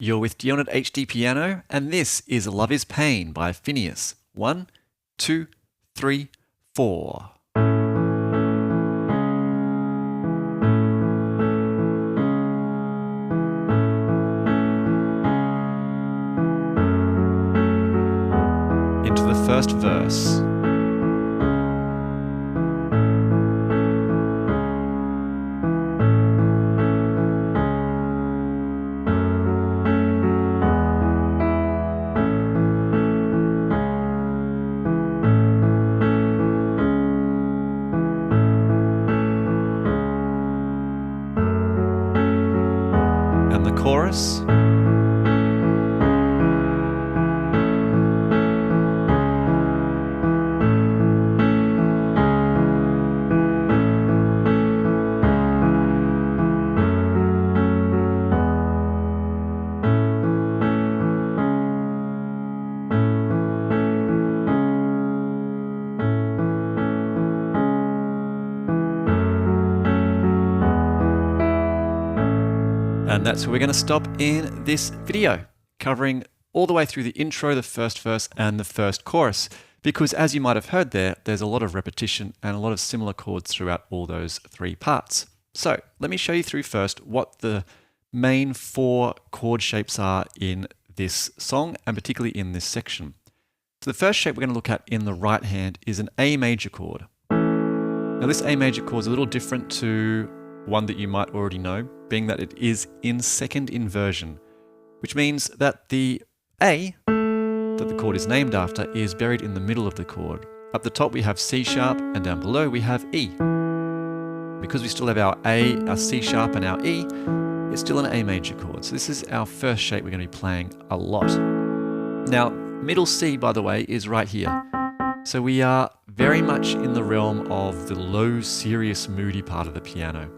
You're with Dion at HDpiano, and this is Love is Pain by Finneas. 1, 2, 3, 4. Into the first verse. And the chorus. And that's where we're going to stop in this video, covering all the way through the intro, the first verse, and the first chorus. Because as you might have heard there's a lot of repetition and a lot of similar chords throughout all those three parts. So let me show you through first what the main 4 chord shapes are in this song, and particularly in this section. So the first shape we're going to look at in the right hand is an A major chord. Now this A major chord is a little different to one that you might already know, being that it is in second inversion, which means that the A that the chord is named after is buried in the middle of the chord. Up the top we have C sharp, and down below we have E. Because we still have our A, our C sharp, and our E, it's still an A major chord. So this is our first shape we're going to be playing a lot. Now, middle C, by the way, is right here. So we are very much in the realm of the low, serious, moody part of the piano.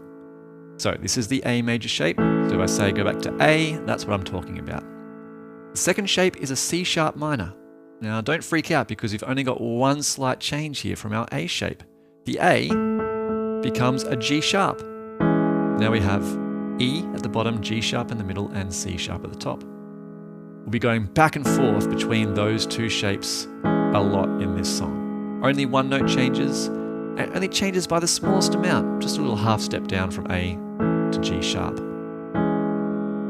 So this is the A major shape. So if I say go back to A, that's what I'm talking about. The second shape is a C sharp minor. Now don't freak out because we've only got one slight change here from our A shape. The A becomes a G sharp. Now we have E at the bottom, G sharp in the middle, and C sharp at the top. We'll be going back and forth between those two shapes a lot in this song. Only one note changes, and only changes by the smallest amount, just a little half step down from A to G sharp.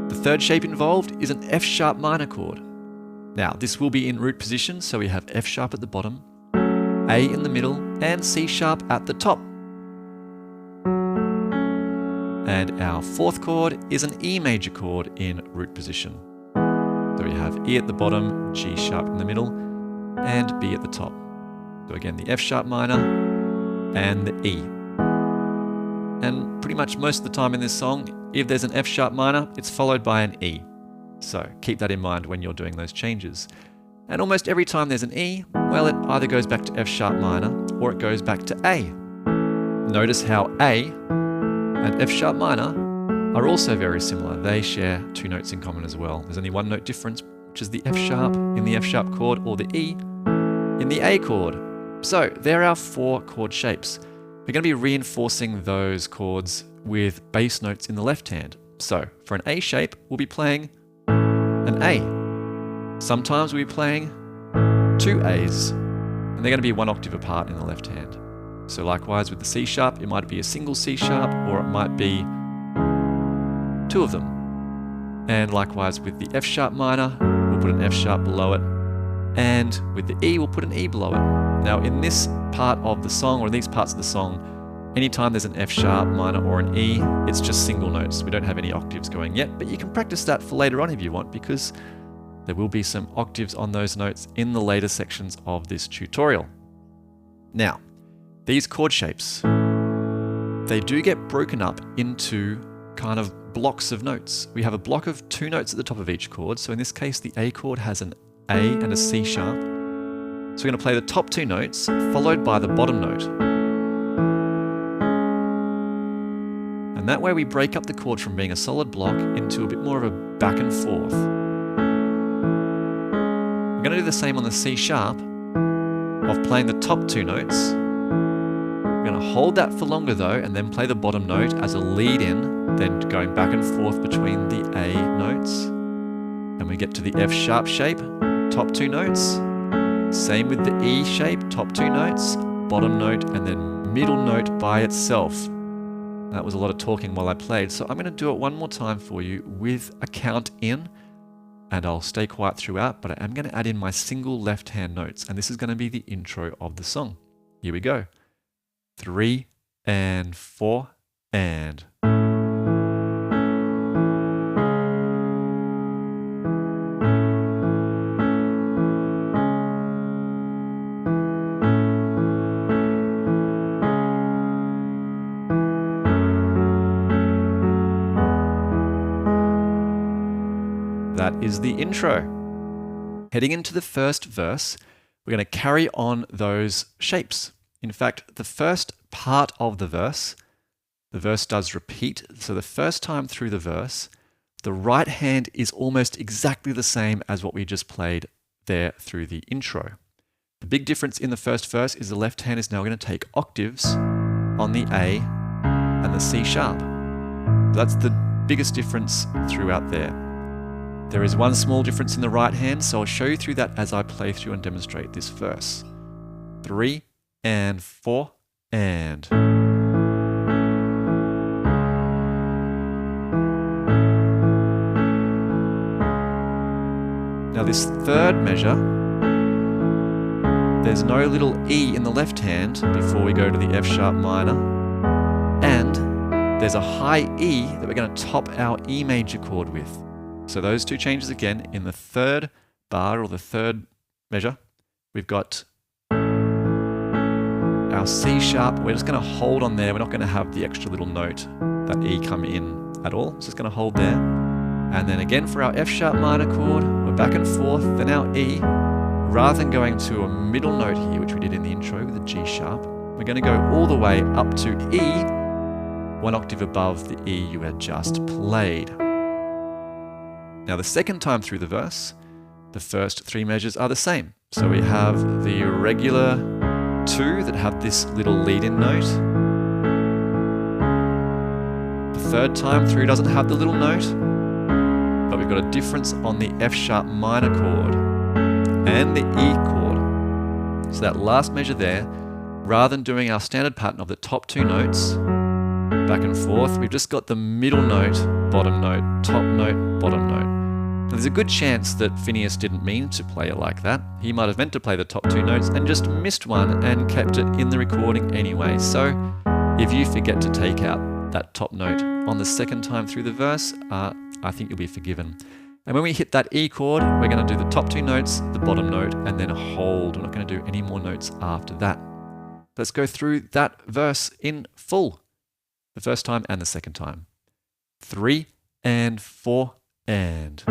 The third shape involved is an F sharp minor chord. Now this will be in root position, so we have F sharp at the bottom, A in the middle, and C sharp at the top. And our fourth chord is an E major chord in root position. So we have E at the bottom, G sharp in the middle, and B at the top. So again, the F sharp minor and the E. And pretty much most of the time in this song, if there's an F sharp minor, it's followed by an E. So keep that in mind when you're doing those changes. And almost every time there's an E, well, it either goes back to F sharp minor or it goes back to A. Notice how A and F sharp minor are also very similar. They share 2 notes in common as well. There's only one note difference, which is the F sharp in the F sharp chord or the E in the A chord. So there are 4 chord shapes. We're going to be reinforcing those chords with bass notes in the left hand. So for an A shape, we'll be playing an A. Sometimes we'll be playing 2 A's, and they're going to be 1 octave apart in the left hand. So likewise with the C sharp, it might be a single C sharp, or it might be 2 of them. And likewise with the F sharp minor, we'll put an F sharp below it, and with the E, we'll put an E below it. Now in this part of the song, or in these parts of the song, anytime there's an F sharp minor or an E, it's just single notes. We don't have any octaves going yet, but you can practice that for later on if you want, because there will be some octaves on those notes in the later sections of this tutorial. Now, these chord shapes, they do get broken up into kind of blocks of notes. We have a block of 2 notes at the top of each chord. So in this case, the A chord has an A and a C sharp. So we're going to play the top 2 notes, followed by the bottom note. And that way we break up the chord from being a solid block into a bit more of a back and forth. We're going to do the same on the C sharp, of playing the top 2 notes. We're going to hold that for longer though, and then play the bottom note as a lead in, then going back and forth between the A notes. we get to the F sharp shape, top 2 notes. Same with the E shape, top 2 notes, bottom note, and then middle note by itself. That was a lot of talking while I played, so I'm going to do it one more time for you with a count in, and I'll stay quiet throughout, but I am going to add in my single left-hand notes, and this is going to be the intro of the song. Here we go. 3 and 4 and. That is the intro. Heading into the first verse, we're going to carry on those shapes. In fact, the first part of the verse does repeat. So the first time through the verse, the right hand is almost exactly the same as what we just played there through the intro. The big difference in the first verse is the left hand is now going to take octaves on the A and the C sharp. That's the biggest difference throughout there. There is one small difference in the right hand, so I'll show you through that as I play through and demonstrate this verse. 3 and 4 and. Now this third measure, there's no little E in the left hand before we go to the F sharp minor, and there's a high E that we're going to top our E major chord with. So those two changes again. In the third bar or the third measure, we've got our C sharp. We're just going to hold on there. We're not going to have the extra little note, that E, come in at all. It's just going to hold there. And then again for our F sharp minor chord, we're back and forth, then our E. Rather than going to a middle note here, which we did in the intro with the G sharp, we're going to go all the way up to E, one octave above the E you had just played. Now the second time through the verse, the first 3 measures are the same. So we have the regular 2 that have this little lead-in note. The third time through doesn't have the little note, but we've got a difference on the F sharp minor chord and the E chord. So that last measure there, rather than doing our standard pattern of the top 2 notes, back and forth, we've just got the middle note, bottom note, top note, bottom note. Now, there's a good chance that Finneas didn't mean to play it like that. He might have meant to play the top 2 notes and just missed one and kept it in the recording anyway. So if you forget to take out that top note on the second time through the verse, I think you'll be forgiven. And when we hit that E chord, we're going to do the top 2 notes, the bottom note, and then hold. We're not going to do any more notes after that. Let's go through that verse in full. The first time and the second time. 3 and 4 and.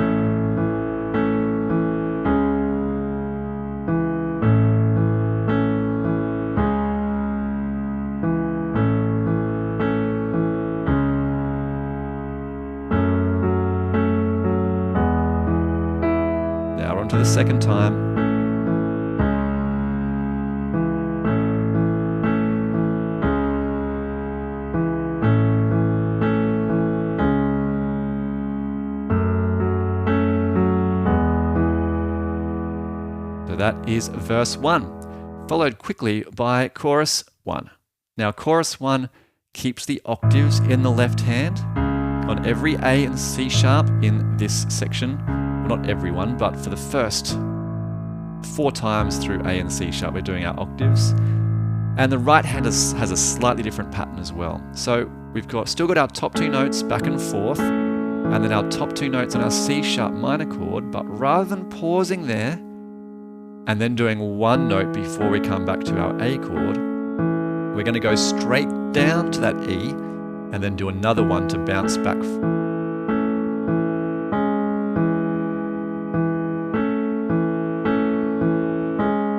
Now we're on to the second time. That is verse 1, followed quickly by chorus 1. Now chorus 1 keeps the octaves in the left hand on every A and C sharp in this section. Well, not every one, but for the first 4 times through A and C sharp we're doing our octaves. And the right hand has a slightly different pattern as well. So we've still got our top 2 notes back and forth, and then our top 2 notes on our C sharp minor chord, but rather than pausing there and then doing 1 note before we come back to our A chord, we're going to go straight down to that E and then do another one to bounce back.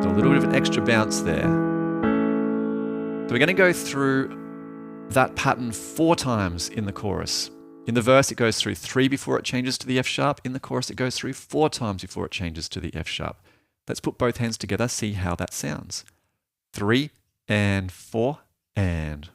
So a little bit of an extra bounce there. So we're going to go through that pattern 4 times in the chorus. In the verse, it goes through 3 before it changes to the F sharp. In the chorus, it goes through 4 times before it changes to the F sharp. Let's put both hands together, see how that sounds. 3 and 4 and.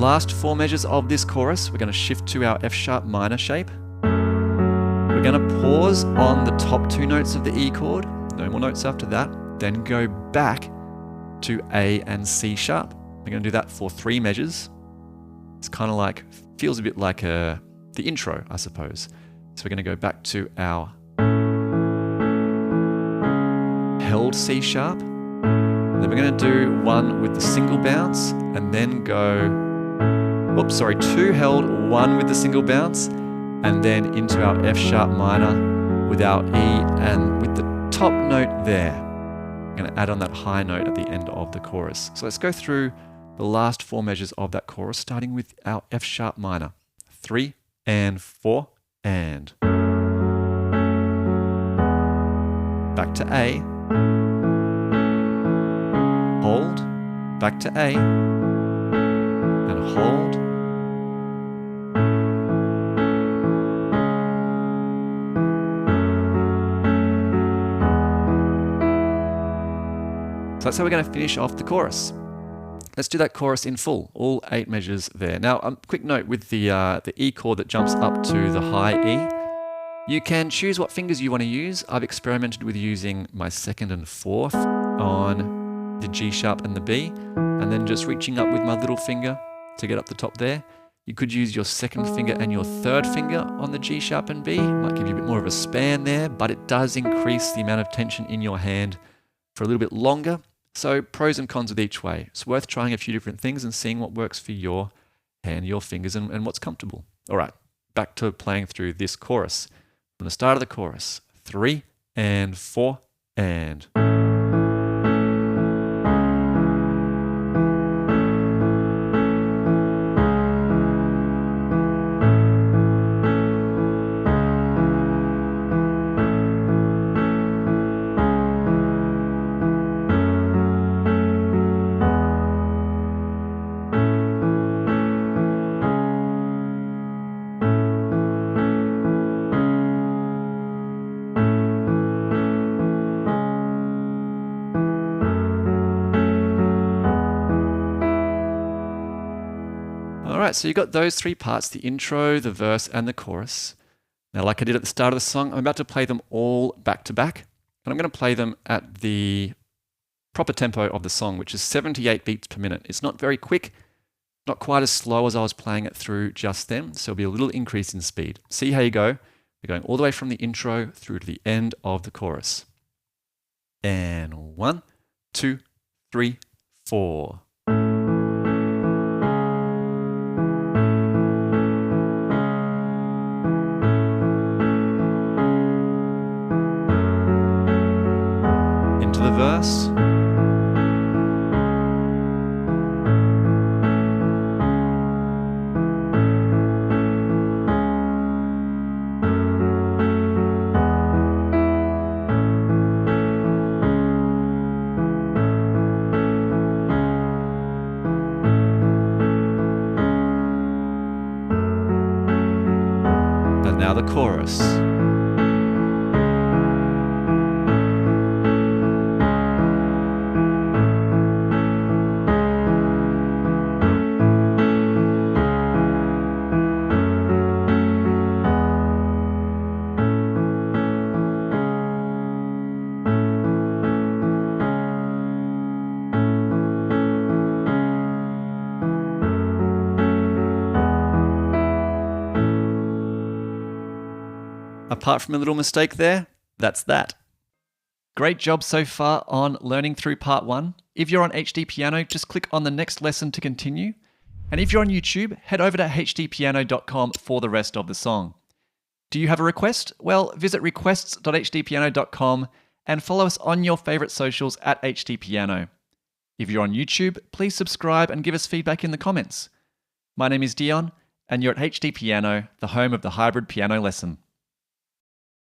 last 4 measures of this chorus, we're going to shift to our F sharp minor shape. We're going to pause on the top 2 notes of the E chord, no more notes after that, then go back to A and C sharp. We're going to do that for 3 measures. It's kind of like, feels a bit like the intro, I suppose. So we're going to go back to our held C sharp. Then we're going to do 1 with the single bounce and then go, 2 held, 1 with the single bounce, and then into our F sharp minor with our E, and with the top note there, we're going to add on that high note at the end of the chorus. So let's go through the last 4 measures of that chorus, starting with our F sharp minor. 3 and 4 and. Back to A. Hold, back to A, and hold. So that's how we're going to finish off the chorus. Let's do that chorus in full, all 8 measures there. Now, quick note with the E chord that jumps up to the high E. You can choose what fingers you want to use. I've experimented with using my 2nd and 4th on the G sharp and the B, and then just reaching up with my little finger to get up the top there. You could use your 2nd finger and your 3rd finger on the G sharp and B. Might give you a bit more of a span there, but it does increase the amount of tension in your hand for a little bit longer. So pros and cons with each way. It's worth trying a few different things and seeing what works for your hand, your fingers, and what's comfortable. All right, back to playing through this chorus. From the start of the chorus, 3 and 4 and. Alright, so you got those 3 parts, the intro, the verse, and the chorus. Now, like I did at the start of the song, I'm about to play them all back to back, and I'm going to play them at the proper tempo of the song, which is 78 beats per minute. It's not very quick, not quite as slow as I was playing it through just then, so there'll be a little increase in speed. See how you go. We're going all the way from the intro through to the end of the chorus. And 1, 2, 3, 4. The verse. And now the chorus. Apart from a little mistake there, that's that. Great job so far on learning through part 1. If you're on HDpiano, just click on the next lesson to continue. And if you're on YouTube, head over to HDpiano.com for the rest of the song. Do you have a request? Well, visit requests.hdpiano.com and follow us on your favorite socials at HDpiano. If you're on YouTube, please subscribe and give us feedback in the comments. My name is Dion, and you're at HDpiano, the home of the hybrid piano lesson.